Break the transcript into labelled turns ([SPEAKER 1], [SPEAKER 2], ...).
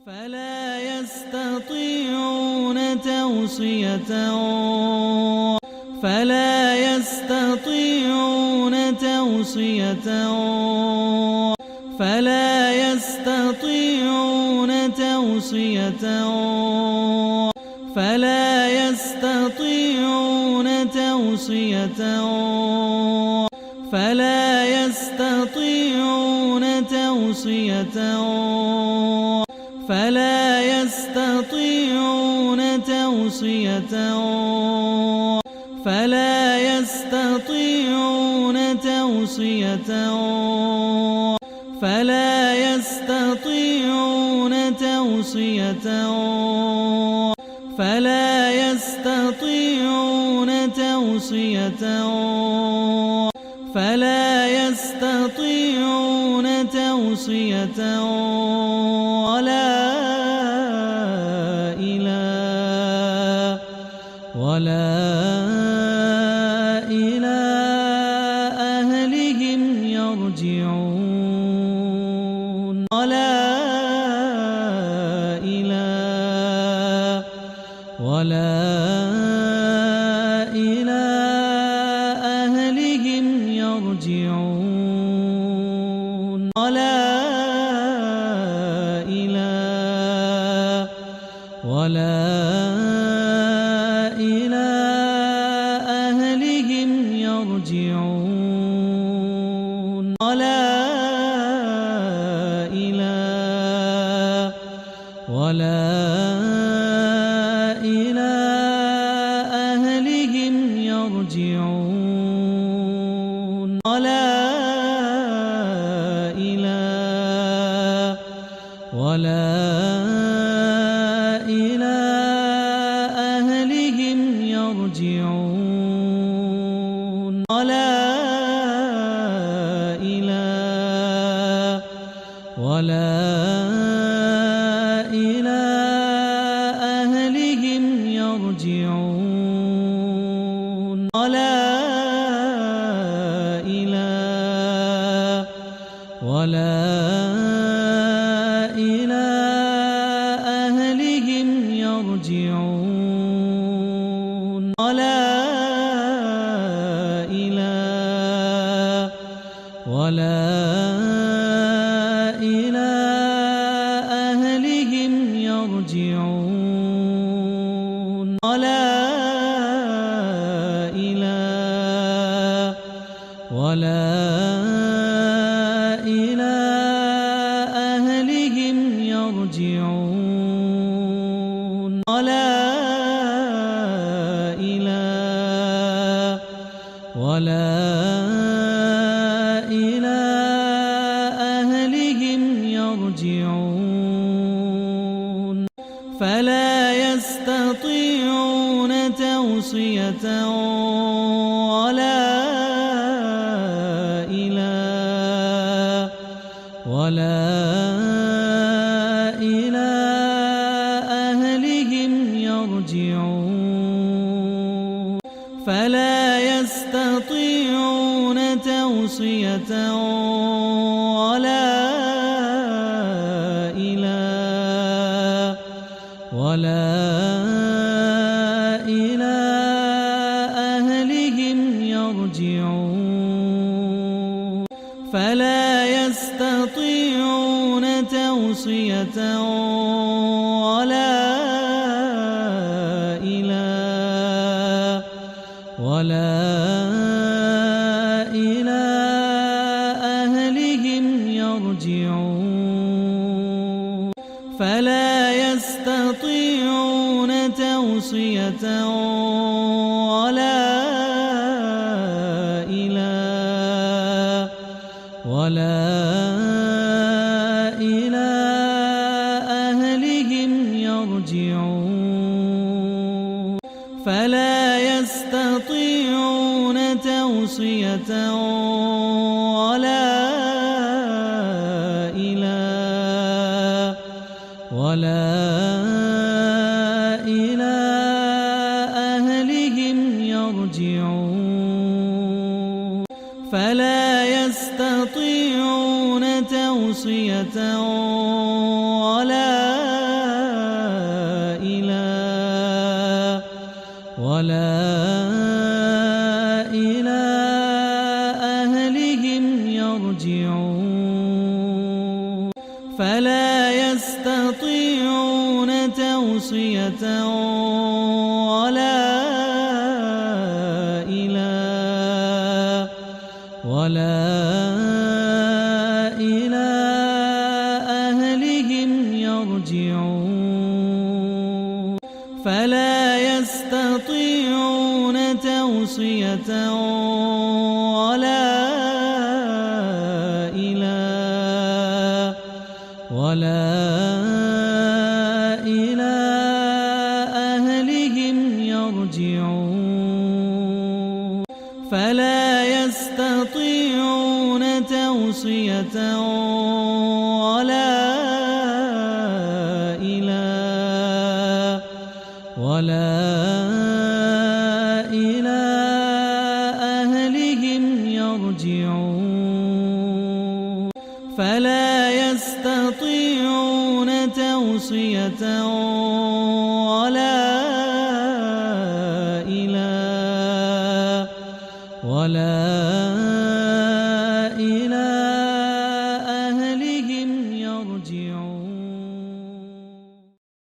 [SPEAKER 1] فلا يستطيعون توصية ولا إلى أهلهم يرجعون ولا إلى أهلهم يرجعون ولا إلى أهلهم يرجعون ولا إلى أهلهم يرجعون ولا إلى أهلهم يرجعون ولا إلى أهلهم يرجعون ولا إلى أهلهم يرجعون ولا إلى أهلهم يرجعون ولا إلى أهلهم يرجعون ولا إلى أهلهم يرجعون فلا يستطيعون توصية ولا إلى أهلهم يرجعون فلا يستطيعون توصية ولا إلى أهلهم يرجعون فلا يستطيعون توصية ولا إلى أهلهم يرجعون فلا يستطيعون توصية ولا إلى أهلهم يرجعون فلا يستطيعون توصية ولا إلى أهلهم يرجعون فلا يستطيعون توصية ولا ولا إلى أهلهم يرجعون فلا يستطيعون توصية ولا إلى أهلهم يرجعون فلا يستطيعون توصية ولا إلى أهلهم يرجعون فلا يستطيعون توصية ولا إلى أهلهم يرجعون فلا يستطيعون توصية ولا إلى إلى